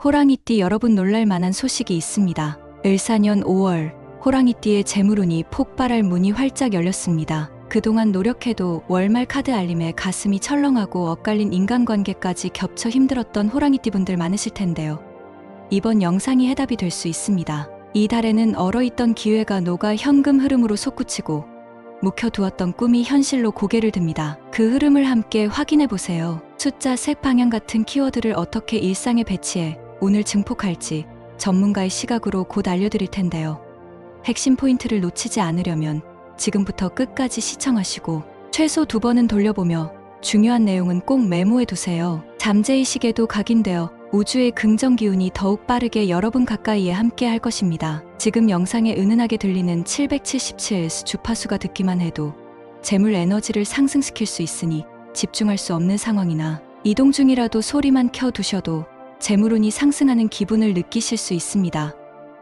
호랑이띠 여러분 놀랄 만한 소식이 있습니다. 을사년 5월 호랑이띠의 재물운이 폭발할 문이 활짝 열렸습니다. 그동안 노력해도 월말 카드 알림에 가슴이 철렁하고 엇갈린 인간관계까지 겹쳐 힘들었던 호랑이띠 분들 많으실 텐데요. 이번 영상이 해답이 될 수 있습니다. 이 달에는 얼어있던 기회가 녹아 현금 흐름으로 솟구치고 묵혀두었던 꿈이 현실로 고개를 듭니다. 그 흐름을 함께 확인해 보세요. 숫자, 색, 방향 같은 키워드를 어떻게 일상에 배치해 운을 증폭할지 전문가의 시각으로 곧 알려드릴 텐데요. 핵심 포인트를 놓치지 않으려면 지금부터 끝까지 시청하시고 최소 2번은 돌려보며 중요한 내용은 꼭 메모해 두세요. 잠재의식에도 각인되어 우주의 긍정 기운이 더욱 빠르게 여러분 가까이에 함께 할 것입니다. 지금 영상에 은은하게 들리는 777S 주파수가 듣기만 해도 재물 에너지를 상승시킬 수 있으니 집중할 수 없는 상황이나 이동 중이라도 소리만 켜두셔도 재물운이 상승하는 기분을 느끼실 수 있습니다.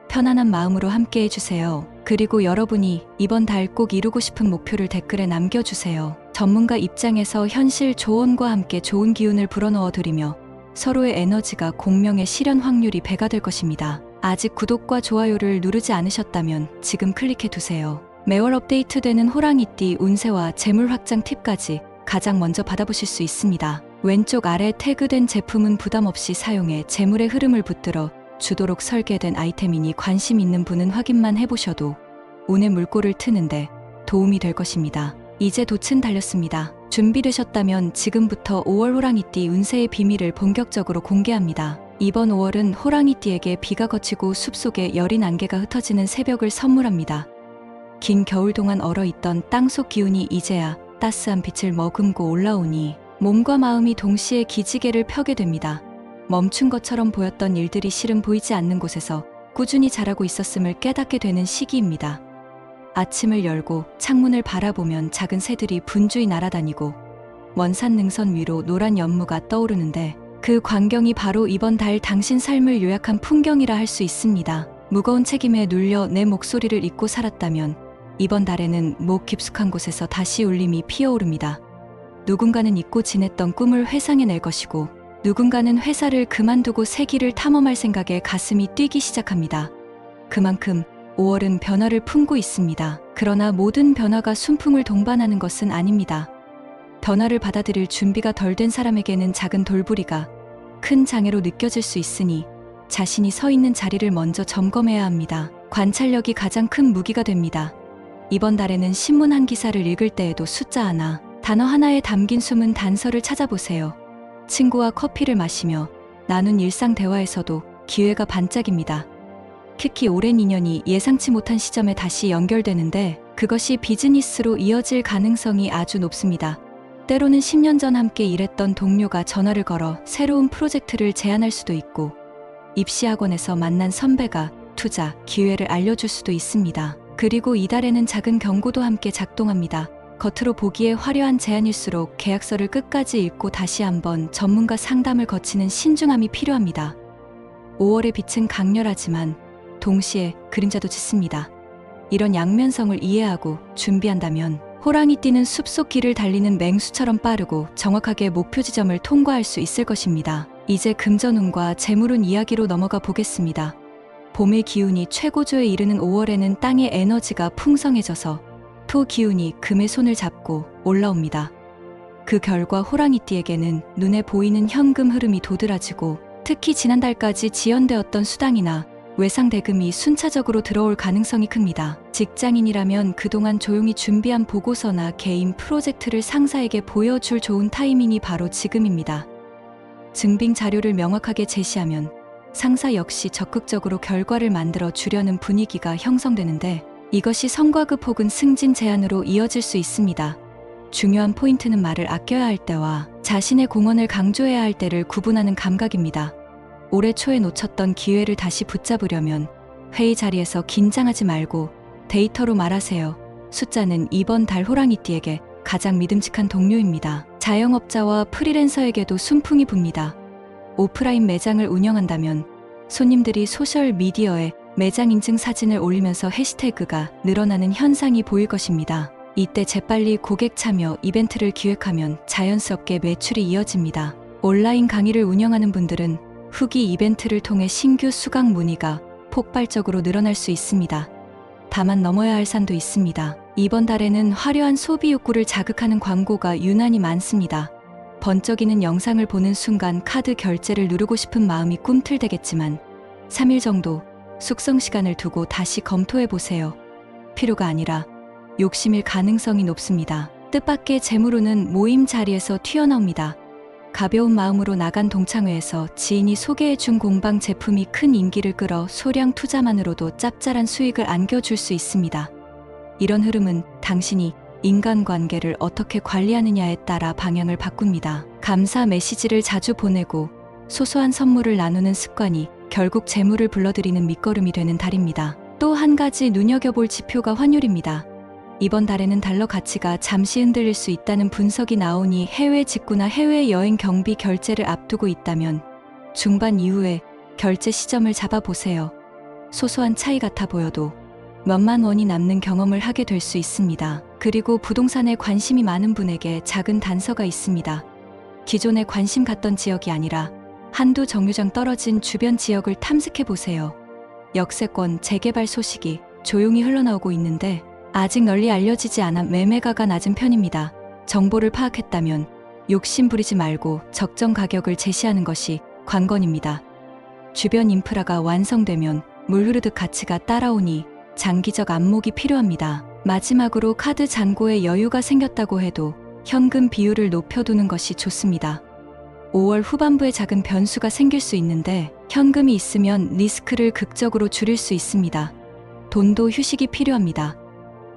편안한 마음으로 함께 해주세요. 그리고 여러분이 이번 달 꼭 이루고 싶은 목표를 댓글에 남겨주세요. 전문가 입장에서 현실 조언과 함께 좋은 기운을 불어넣어 드리며 서로의 에너지가 공명의 실현 확률이 배가 될 것입니다. 아직 구독과 좋아요를 누르지 않으셨다면 지금 클릭해 두세요. 매월 업데이트되는 호랑이띠 운세와 재물 확장 팁까지 가장 먼저 받아보실 수 있습니다. 왼쪽 아래 태그된 제품은 부담 없이 사용해 재물의 흐름을 붙들어 주도록 설계된 아이템이니 관심 있는 분은 확인만 해보셔도 운의 물꼬를 트는데 도움이 될 것입니다. 이제 돛은 달렸습니다. 준비되셨다면 지금부터 5월 호랑이띠 운세의 비밀을 본격적으로 공개합니다. 이번 5월은 호랑이띠에게 비가 거치고 숲속에 여린 안개가 흩어지는 새벽을 선물합니다. 긴 겨울 동안 얼어있던 땅속 기운이 이제야 따스한 빛을 머금고 올라오니 몸과 마음이 동시에 기지개를 펴게 됩니다. 멈춘 것처럼 보였던 일들이 실은 보이지 않는 곳에서 꾸준히 자라고 있었음을 깨닫게 되는 시기입니다. 아침을 열고 창문을 바라보면 작은 새들이 분주히 날아다니고 먼 산 능선 위로 노란 연무가 떠오르는데 그 광경이 바로 이번 달 당신 삶을 요약한 풍경이라 할 수 있습니다. 무거운 책임에 눌려 내 목소리를 잊고 살았다면 이번 달에는 목 깊숙한 곳에서 다시 울림이 피어오릅니다. 누군가는 잊고 지냈던 꿈을 회상해낼 것이고 누군가는 회사를 그만두고 새 길을 탐험할 생각에 가슴이 뛰기 시작합니다. 그만큼 5월은 변화를 품고 있습니다. 그러나 모든 변화가 순풍을 동반하는 것은 아닙니다. 변화를 받아들일 준비가 덜 된 사람에게는 작은 돌부리가 큰 장애로 느껴질 수 있으니 자신이 서 있는 자리를 먼저 점검해야 합니다. 관찰력이 가장 큰 무기가 됩니다. 이번 달에는 신문 한 기사를 읽을 때에도 숫자 하나, 단어 하나에 담긴 숨은 단서를 찾아보세요. 친구와 커피를 마시며 나눈 일상 대화에서도 기회가 반짝입니다. 특히 오랜 인연이 예상치 못한 시점에 다시 연결되는데 그것이 비즈니스로 이어질 가능성이 아주 높습니다. 때로는 10년 전 함께 일했던 동료가 전화를 걸어 새로운 프로젝트를 제안할 수도 있고 입시학원에서 만난 선배가 투자, 기회를 알려줄 수도 있습니다. 그리고 이달에는 작은 경고도 함께 작동합니다. 겉으로 보기에 화려한 제안일수록 계약서를 끝까지 읽고 다시 한번 전문가 상담을 거치는 신중함이 필요합니다. 5월의 빛은 강렬하지만 동시에 그림자도 짙습니다. 이런 양면성을 이해하고 준비한다면 호랑이띠는 숲속 길을 달리는 맹수처럼 빠르고 정확하게 목표 지점을 통과할 수 있을 것입니다. 이제 금전운과 재물운 이야기로 넘어가 보겠습니다. 봄의 기운이 최고조에 이르는 5월에는 땅의 에너지가 풍성해져서 토 기운이 금의 손을 잡고 올라옵니다. 그 결과 호랑이띠에게는 눈에 보이는 현금 흐름이 도드라지고 특히 지난달까지 지연되었던 수당이나 외상 대금이 순차적으로 들어올 가능성이 큽니다. 직장인이라면 그동안 조용히 준비한 보고서나 개인 프로젝트를 상사에게 보여줄 좋은 타이밍이 바로 지금입니다. 증빙 자료를 명확하게 제시하면 상사 역시 적극적으로 결과를 만들어 주려는 분위기가 형성되는데 이것이 성과급 혹은 승진 제안으로 이어질 수 있습니다. 중요한 포인트는 말을 아껴야 할 때와 자신의 공헌을 강조해야 할 때를 구분하는 감각입니다. 올해 초에 놓쳤던 기회를 다시 붙잡으려면 회의 자리에서 긴장하지 말고 데이터로 말하세요. 숫자는 이번 달 호랑이띠에게 가장 믿음직한 동료입니다. 자영업자와 프리랜서에게도 순풍이 붑니다. 오프라인 매장을 운영한다면 손님들이 소셜미디어에 매장 인증 사진을 올리면서 해시태그가 늘어나는 현상이 보일 것입니다. 이때 재빨리 고객 참여 이벤트를 기획하면 자연스럽게 매출이 이어집니다. 온라인 강의를 운영하는 분들은 후기 이벤트를 통해 신규 수강 문의가 폭발적으로 늘어날 수 있습니다. 다만 넘어야 할 산도 있습니다. 이번 달에는 화려한 소비 욕구를 자극하는 광고가 유난히 많습니다. 번쩍이는 영상을 보는 순간 카드 결제를 누르고 싶은 마음이 꿈틀대겠지만 3일 정도 숙성 시간을 두고 다시 검토해 보세요. 필요가 아니라 욕심일 가능성이 높습니다. 뜻밖의 재물운은 모임 자리에서 튀어나옵니다. 가벼운 마음으로 나간 동창회에서 지인이 소개해준 공방 제품이 큰 인기를 끌어 소량 투자만으로도 짭짤한 수익을 안겨줄 수 있습니다. 이런 흐름은 당신이 인간관계를 어떻게 관리하느냐에 따라 방향을 바꿉니다. 감사 메시지를 자주 보내고 소소한 선물을 나누는 습관이 결국 재물을 불러들이는 밑거름이 되는 달입니다. 또 한 가지 눈여겨볼 지표가 환율입니다. 이번 달에는 달러 가치가 잠시 흔들릴 수 있다는 분석이 나오니 해외 직구나 해외여행 경비 결제를 앞두고 있다면 중반 이후에 결제 시점을 잡아보세요. 소소한 차이 같아 보여도 몇만 원이 남는 경험을 하게 될 수 있습니다. 그리고 부동산에 관심이 많은 분에게 작은 단서가 있습니다. 기존에 관심 갔던 지역이 아니라 한두 정류장 떨어진 주변 지역을 탐색해보세요. 역세권 재개발 소식이 조용히 흘러나오고 있는데 아직 널리 알려지지 않아 매매가가 낮은 편입니다. 정보를 파악했다면 욕심 부리지 말고 적정 가격을 제시하는 것이 관건입니다. 주변 인프라가 완성되면 물 흐르듯 가치가 따라오니 장기적 안목이 필요합니다. 마지막으로 카드 잔고에 여유가 생겼다고 해도 현금 비율을 높여두는 것이 좋습니다. 5월 후반부에 작은 변수가 생길 수 있는데 현금이 있으면 리스크를 극적으로 줄일 수 있습니다. 돈도 휴식이 필요합니다.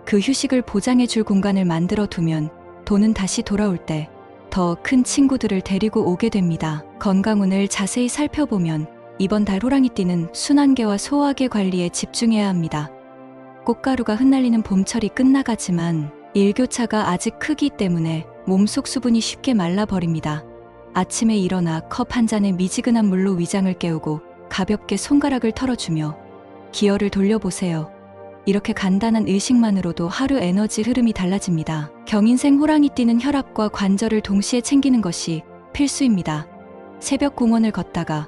그 휴식을 보장해줄 공간을 만들어 두면 돈은 다시 돌아올 때 더 큰 친구들을 데리고 오게 됩니다. 건강운을 자세히 살펴보면 이번 달 호랑이띠는 순환계와 소화계 관리에 집중해야 합니다. 꽃가루가 흩날리는 봄철이 끝나가지만 일교차가 아직 크기 때문에 몸속 수분이 쉽게 말라버립니다. 아침에 일어나 컵 한 잔에 미지근한 물로 위장을 깨우고 가볍게 손가락을 털어주며 기어를 돌려보세요. 이렇게 간단한 의식만으로도 하루 에너지 흐름이 달라집니다. 경인생 호랑이띠는 혈압과 관절을 동시에 챙기는 것이 필수입니다. 새벽 공원을 걷다가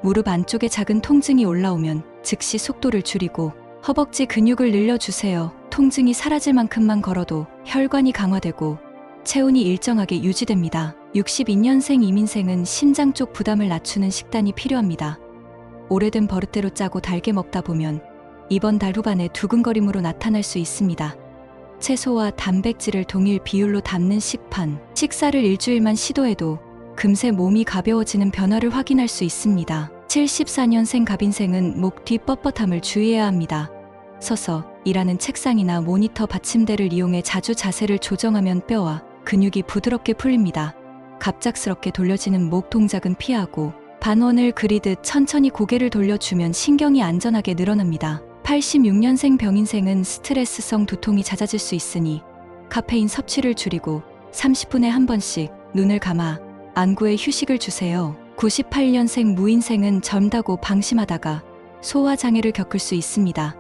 무릎 안쪽에 작은 통증이 올라오면 즉시 속도를 줄이고 허벅지 근육을 늘려주세요. 통증이 사라질 만큼만 걸어도 혈관이 강화되고 체온이 일정하게 유지됩니다. 62년생 이민생은 신장 쪽 부담을 낮추는 식단이 필요합니다. 오래된 버릇대로 짜고 달게 먹다 보면 이번 달 후반에 두근거림으로 나타날 수 있습니다. 채소와 단백질을 동일 비율로 담는 식판, 식사를 일주일만 시도해도 금세 몸이 가벼워지는 변화를 확인할 수 있습니다. 74년생 갑인생은 목 뒤 뻣뻣함을 주의해야 합니다. 서서 일하는 책상이나 모니터 받침대를 이용해 자주 자세를 조정하면 뼈와 근육이 부드럽게 풀립니다. 갑작스럽게 돌려지는 목 동작은 피하고 반원을 그리듯 천천히 고개를 돌려주면 신경이 안전하게 늘어납니다. 86년생 병인생은 스트레스성 두통이 잦아질 수 있으니 카페인 섭취를 줄이고 30분에 한 번씩 눈을 감아 안구에 휴식을 주세요. 98년생 무인생은 젊다고 방심하다가 소화장애를 겪을 수 있습니다.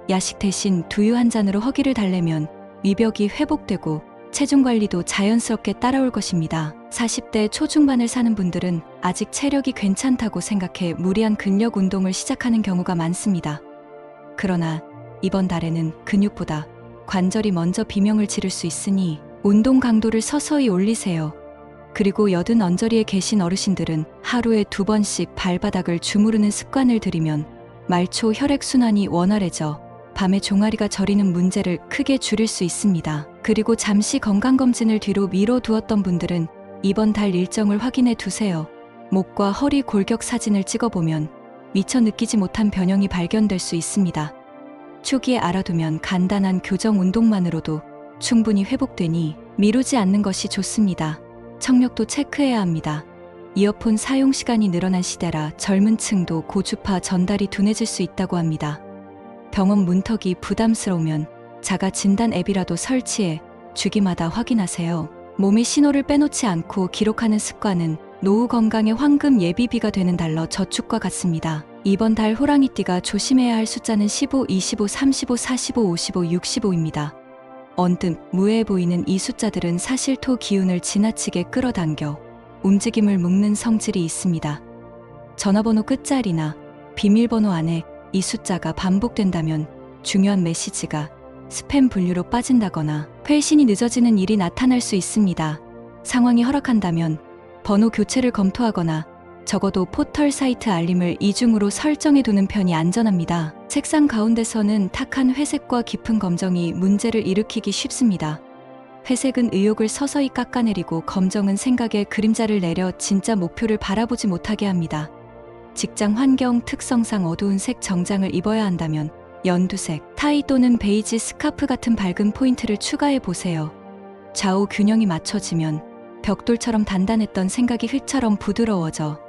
야식 대신 두유 한 잔으로 허기를 달래면 위벽이 회복되고 체중 관리도 자연스럽게 따라올 것입니다. 40대 초중반을 사는 분들은 아직 체력이 괜찮다고 생각해 무리한 근력 운동을 시작하는 경우가 많습니다. 그러나 이번 달에는 근육보다 관절이 먼저 비명을 지를 수 있으니 운동 강도를 서서히 올리세요. 그리고 여든 언저리에 계신 어르신들은 하루에 2번씩 발바닥을 주무르는 습관을 들이면 말초 혈액순환이 원활해져 밤에 종아리가 저리는 문제를 크게 줄일 수 있습니다. 그리고 잠시 건강검진을 뒤로 미뤄두었던 분들은 이번 달 일정을 확인해 두세요. 목과 허리 골격 사진을 찍어보면 미처 느끼지 못한 변형이 발견될 수 있습니다. 초기에 알아두면 간단한 교정 운동만으로도 충분히 회복되니 미루지 않는 것이 좋습니다. 청력도 체크해야 합니다. 이어폰 사용 시간이 늘어난 시대라 젊은 층도 고주파 전달이 둔해질 수 있다고 합니다. 병원 문턱이 부담스러우면 자가 진단 앱이라도 설치해 주기마다 확인하세요. 몸이 신호를 빼놓지 않고 기록하는 습관은 노후 건강의 황금 예비비가 되는 달러 저축과 같습니다. 이번 달 호랑이띠가 조심해야 할 숫자는 15, 25, 35, 45, 55, 65입니다. 언뜻 무해해 보이는 이 숫자들은 사실 토 기운을 지나치게 끌어당겨 움직임을 묶는 성질이 있습니다. 전화번호 끝자리나 비밀번호 안에 이 숫자가 반복된다면 중요한 메시지가 스팸 분류로 빠진다거나 회신이 늦어지는 일이 나타날 수 있습니다. 상황이 허락한다면 번호 교체를 검토하거나 적어도 포털 사이트 알림을 이중으로 설정해 두는 편이 안전합니다. 책상 가운데서는 탁한 회색과 깊은 검정이 문제를 일으키기 쉽습니다. 회색은 의욕을 서서히 깎아내리고 검정은 생각의 그림자를 내려 진짜 목표를 바라보지 못하게 합니다. 직장 환경 특성상 어두운 색 정장을 입어야 한다면 연두색, 타이 또는 베이지 스카프 같은 밝은 포인트를 추가해 보세요. 좌우 균형이 맞춰지면 벽돌처럼 단단했던 생각이 흙처럼 부드러워져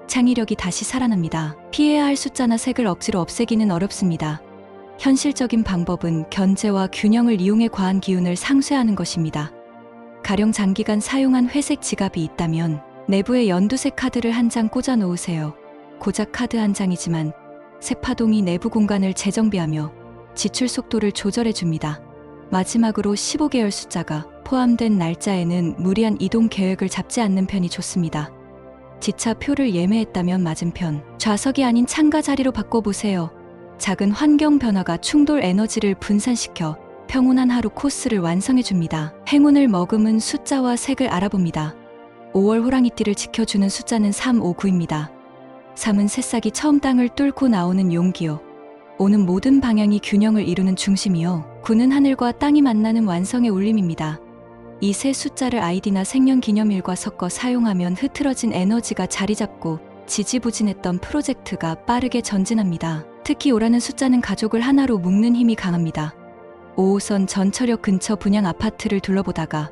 창의력이 다시 살아납니다. 피해야 할 숫자나 색을 억지로 없애기는 어렵습니다. 현실적인 방법은 견제와 균형을 이용해 과한 기운을 상쇄하는 것입니다. 가령 장기간 사용한 회색 지갑이 있다면 내부에 연두색 카드를 한 장 꽂아 놓으세요. 고작 카드 한 장이지만 색 파동이 내부 공간을 재정비하며 지출 속도를 조절해 줍니다. 마지막으로 15계열 숫자가 포함된 날짜에는 무리한 이동 계획을 잡지 않는 편이 좋습니다. 지차표를 예매했다면 맞은편, 좌석이 아닌 창가 자리로 바꿔보세요. 작은 환경 변화가 충돌 에너지를 분산시켜 평온한 하루 코스를 완성해줍니다. 행운을 머금은 숫자와 색을 알아봅니다. 5월 호랑이띠를 지켜주는 숫자는 3, 5, 9입니다. 3은 새싹이 처음 땅을 뚫고 나오는 용기요. 5는 모든 방향이 균형을 이루는 중심이요. 9는 하늘과 땅이 만나는 완성의 울림입니다. 이 세 숫자를 아이디나 생년기념일과 섞어 사용하면 흐트러진 에너지가 자리잡고 지지부진했던 프로젝트가 빠르게 전진합니다. 특히 5라는 숫자는 가족을 하나로 묶는 힘이 강합니다. 5호선 전철역 근처 분양 아파트를 둘러보다가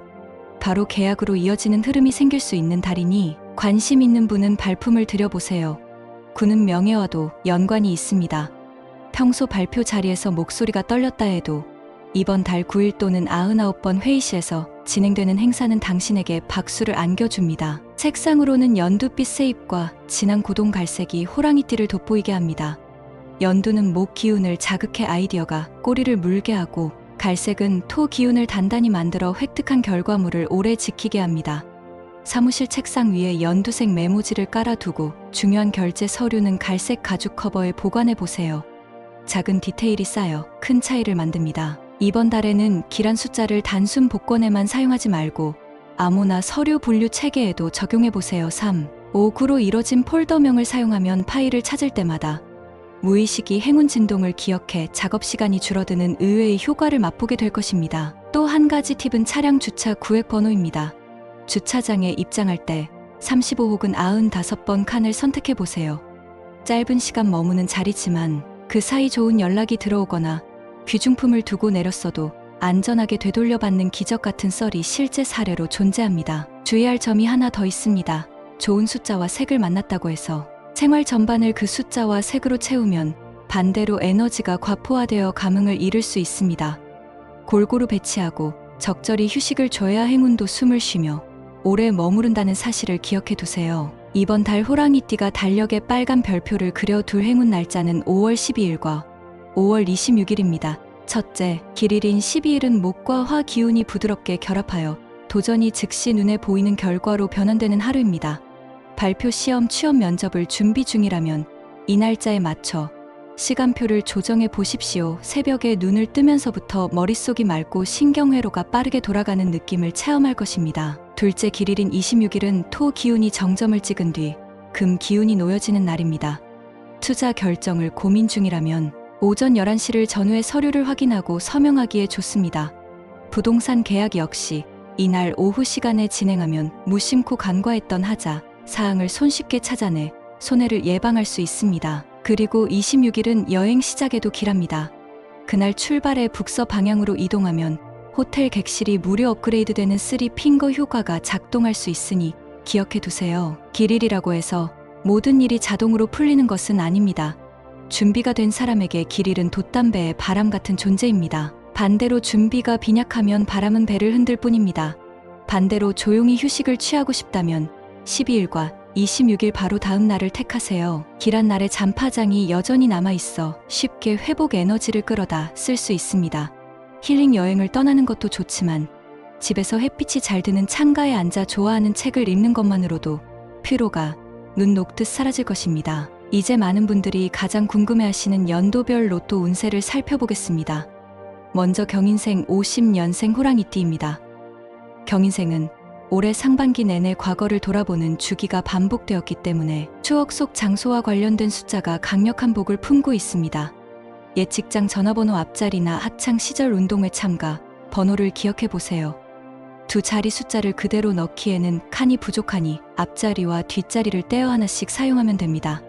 바로 계약으로 이어지는 흐름이 생길 수 있는 달이니 관심 있는 분은 발품을 들여보세요. 9는 명예와도 연관이 있습니다. 평소 발표 자리에서 목소리가 떨렸다 해도 이번 달 9일 또는 99번 회의실에서 진행되는 행사는 당신에게 박수를 안겨줍니다. 색상으로는 연두빛 세입과 진한 고동 갈색이 호랑이띠를 돋보이게 합니다. 연두는 목 기운을 자극해 아이디어가 꼬리를 물게 하고, 갈색은 토 기운을 단단히 만들어 획득한 결과물을 오래 지키게 합니다. 사무실 책상 위에 연두색 메모지를 깔아두고 중요한 결제 서류는 갈색 가죽 커버에 보관해 보세요. 작은 디테일이 쌓여 큰 차이를 만듭니다. 이번 달에는 길한 숫자를 단순 복권에만 사용하지 말고 암호나 서류 분류 체계에도 적용해 보세요. 3, 5, 9로 이뤄진 폴더명을 사용하면 파일을 찾을 때마다 무의식이 행운 진동을 기억해 작업 시간이 줄어드는 의외의 효과를 맛보게 될 것입니다. 또 한 가지 팁은 차량 주차 구획 번호입니다. 주차장에 입장할 때 35 혹은 95번 칸을 선택해 보세요. 짧은 시간 머무는 자리지만 그 사이 좋은 연락이 들어오거나 귀중품을 두고 내렸어도 안전하게 되돌려받는 기적 같은 썰이 실제 사례로 존재합니다. 주의할 점이 하나 더 있습니다. 좋은 숫자와 색을 만났다고 해서 생활 전반을 그 숫자와 색으로 채우면 반대로 에너지가 과포화되어 감흥을 잃을 수 있습니다. 골고루 배치하고 적절히 휴식을 줘야 행운도 숨을 쉬며 오래 머무른다는 사실을 기억해 두세요. 이번 달 호랑이띠가 달력에 빨간 별표를 그려둘 행운 날짜는 5월 12일과 5월 26일입니다. 첫째, 길일인 12일은 목과 화 기운이 부드럽게 결합하여 도전이 즉시 눈에 보이는 결과로 변환되는 하루입니다. 발표 시험 취업 면접을 준비 중이라면 이 날짜에 맞춰 시간표를 조정해 보십시오. 새벽에 눈을 뜨면서부터 머릿속이 맑고 신경회로가 빠르게 돌아가는 느낌을 체험할 것입니다. 둘째, 길일인 26일은 토 기운이 정점을 찍은 뒤 금 기운이 놓여지는 날입니다. 투자 결정을 고민 중이라면 오전 11시를 전후에 서류를 확인하고 서명하기에 좋습니다. 부동산 계약 역시 이날 오후 시간에 진행하면 무심코 간과했던 하자, 사항을 손쉽게 찾아내 손해를 예방할 수 있습니다. 그리고 26일은 여행 시작에도 길합니다. 그날 출발해 북서 방향으로 이동하면 호텔 객실이 무료 업그레이드되는 3핑거 효과가 작동할 수 있으니 기억해 두세요. 길일이라고 해서 모든 일이 자동으로 풀리는 것은 아닙니다. 준비가 된 사람에게 길일은 돛담배의 바람 같은 존재입니다. 반대로 준비가 빈약하면 바람은 배를 흔들 뿐입니다. 반대로 조용히 휴식을 취하고 싶다면 12일과 26일 바로 다음 날을 택하세요. 길한 날에 잔파장이 여전히 남아있어 쉽게 회복 에너지를 끌어다 쓸 수 있습니다. 힐링 여행을 떠나는 것도 좋지만 집에서 햇빛이 잘 드는 창가에 앉아 좋아하는 책을 읽는 것만으로도 피로가 눈 녹듯 사라질 것입니다. 이제 많은 분들이 가장 궁금해하시는 연도별 로또 운세를 살펴보겠습니다. 먼저 경인생 50년생 호랑이띠입니다. 경인생은 올해 상반기 내내 과거를 돌아보는 주기가 반복되었기 때문에 추억 속 장소와 관련된 숫자가 강력한 복을 품고 있습니다. 옛 직장 전화번호 앞자리나 학창 시절 운동회 참가, 번호를 기억해 보세요. 두 자리 숫자를 그대로 넣기에는 칸이 부족하니 앞자리와 뒷자리를 떼어 하나씩 사용하면 됩니다.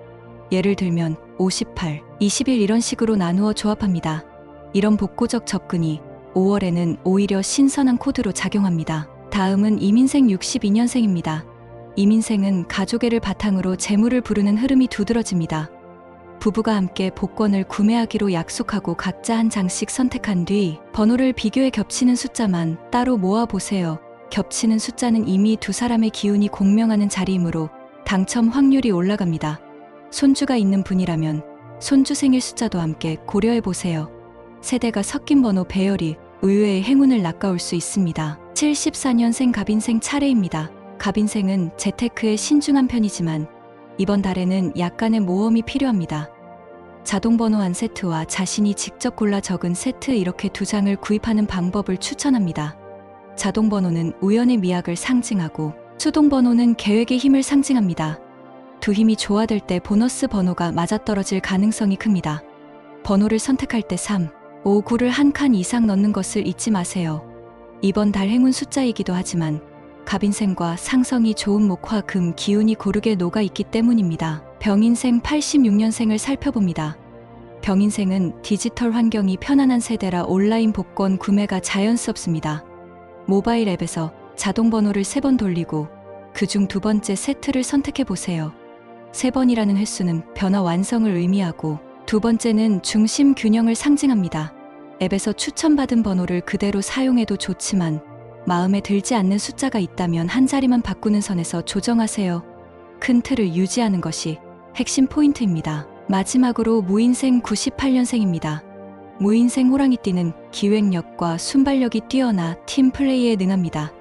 예를 들면 58, 21 이런 식으로 나누어 조합합니다. 이런 복고적 접근이 5월에는 오히려 신선한 코드로 작용합니다. 다음은 이민생 62년생입니다. 이민생은 가족애를 바탕으로 재물을 부르는 흐름이 두드러집니다. 부부가 함께 복권을 구매하기로 약속하고 각자 한 장씩 선택한 뒤 번호를 비교해 겹치는 숫자만 따로 모아보세요. 겹치는 숫자는 이미 두 사람의 기운이 공명하는 자리이므로 당첨 확률이 올라갑니다. 손주가 있는 분이라면 손주 생일 숫자도 함께 고려해보세요. 세대가 섞인 번호 배열이 의외의 행운을 낚아올 수 있습니다. 74년생 갑인생 차례입니다. 갑인생은 재테크에 신중한 편이지만 이번 달에는 약간의 모험이 필요합니다. 자동번호 한 세트와 자신이 직접 골라 적은 세트 이렇게 두 장을 구입하는 방법을 추천합니다. 자동번호는 우연의 미학을 상징하고 수동번호는 계획의 힘을 상징합니다. 두 힘이 조화될 때 보너스 번호가 맞아떨어질 가능성이 큽니다. 번호를 선택할 때 3, 5, 9를 한 칸 이상 넣는 것을 잊지 마세요. 이번 달 행운 숫자이기도 하지만 갑인생과 상성이 좋은 목화 금 기운이 고르게 녹아있기 때문입니다. 병인생 86년생을 살펴봅니다. 병인생은 디지털 환경이 편안한 세대라 온라인 복권 구매가 자연스럽습니다. 모바일 앱에서 자동번호를 3번 돌리고 그중 두 번째 세트를 선택해보세요. 3번이라는 횟수는 변화 완성을 의미하고 두 번째는 중심 균형을 상징합니다. 앱에서 추천받은 번호를 그대로 사용해도 좋지만 마음에 들지 않는 숫자가 있다면 한 자리만 바꾸는 선에서 조정하세요. 큰 틀을 유지하는 것이 핵심 포인트입니다. 마지막으로 무인생 98년생입니다. 무인생 호랑이띠는 기획력과 순발력이 뛰어나 팀 플레이에 능합니다.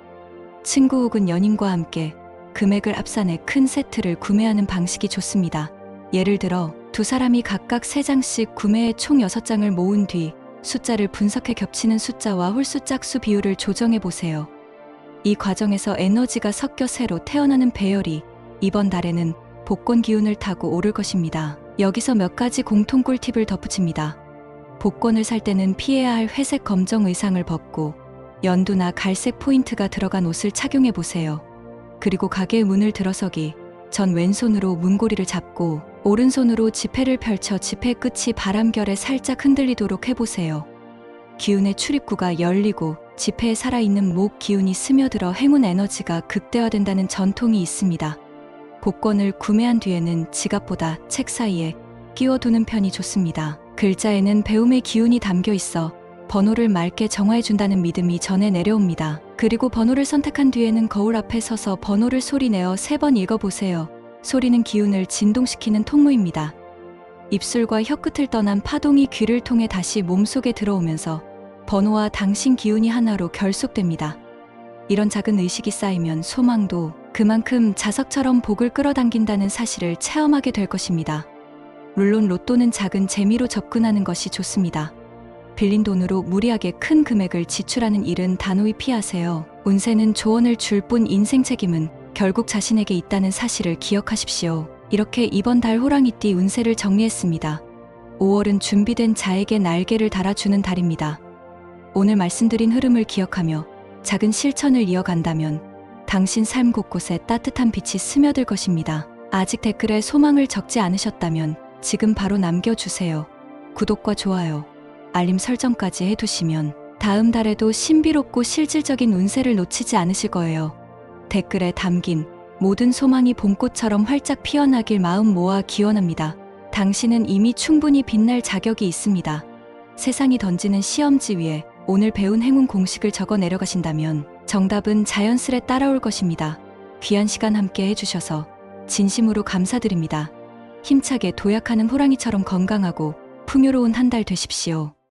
친구 혹은 연인과 함께 금액을 합산해 큰 세트를 구매하는 방식이 좋습니다. 예를 들어 두 사람이 각각 3장씩 구매해 총 6장을 모은 뒤 숫자를 분석해 겹치는 숫자와 홀수 짝수 비율을 조정해 보세요. 이 과정에서 에너지가 섞여 새로 태어나는 배열이 이번 달에는 복권 기운을 타고 오를 것입니다. 여기서 몇 가지 공통 꿀팁을 덧붙입니다. 복권을 살 때는 피해야 할 회색 검정 의상을 벗고 연두나 갈색 포인트가 들어간 옷을 착용해 보세요. 그리고 가게 문을 들어서기 전 왼손으로 문고리를 잡고 오른손으로 지폐를 펼쳐 지폐 끝이 바람결에 살짝 흔들리도록 해보세요. 기운의 출입구가 열리고 지폐에 살아있는 목 기운이 스며들어 행운 에너지가 극대화된다는 전통이 있습니다. 복권을 구매한 뒤에는 지갑보다 책 사이에 끼워두는 편이 좋습니다. 글자에는 배움의 기운이 담겨 있어 번호를 맑게 정화해준다는 믿음이 전해 내려옵니다. 그리고 번호를 선택한 뒤에는 거울 앞에 서서 번호를 소리내어 3번 읽어보세요. 소리는 기운을 진동시키는 통로입니다. 입술과 혀끝을 떠난 파동이 귀를 통해 다시 몸속에 들어오면서 번호와 당신 기운이 하나로 결속됩니다. 이런 작은 의식이 쌓이면 소망도 그만큼 자석처럼 복을 끌어당긴다는 사실을 체험하게 될 것입니다. 물론 로또는 작은 재미로 접근하는 것이 좋습니다. 빌린 돈으로 무리하게 큰 금액을 지출하는 일은 단호히 피하세요. 운세는 조언을 줄 뿐 인생 책임은 결국 자신에게 있다는 사실을 기억하십시오. 이렇게 이번 달 호랑이띠 운세를 정리했습니다. 5월은 준비된 자에게 날개를 달아주는 달입니다. 오늘 말씀드린 흐름을 기억하며 작은 실천을 이어간다면 당신 삶 곳곳에 따뜻한 빛이 스며들 것입니다. 아직 댓글에 소망을 적지 않으셨다면 지금 바로 남겨주세요. 구독과 좋아요, 알림 설정까지 해두시면 다음 달에도 신비롭고 실질적인 운세를 놓치지 않으실 거예요. 댓글에 담긴 모든 소망이 봄꽃처럼 활짝 피어나길 마음 모아 기원합니다. 당신은 이미 충분히 빛날 자격이 있습니다. 세상이 던지는 시험지 위에 오늘 배운 행운 공식을 적어 내려가신다면 정답은 자연스레 따라올 것입니다. 귀한 시간 함께 해주셔서 진심으로 감사드립니다. 힘차게 도약하는 호랑이처럼 건강하고 풍요로운 한 달 되십시오.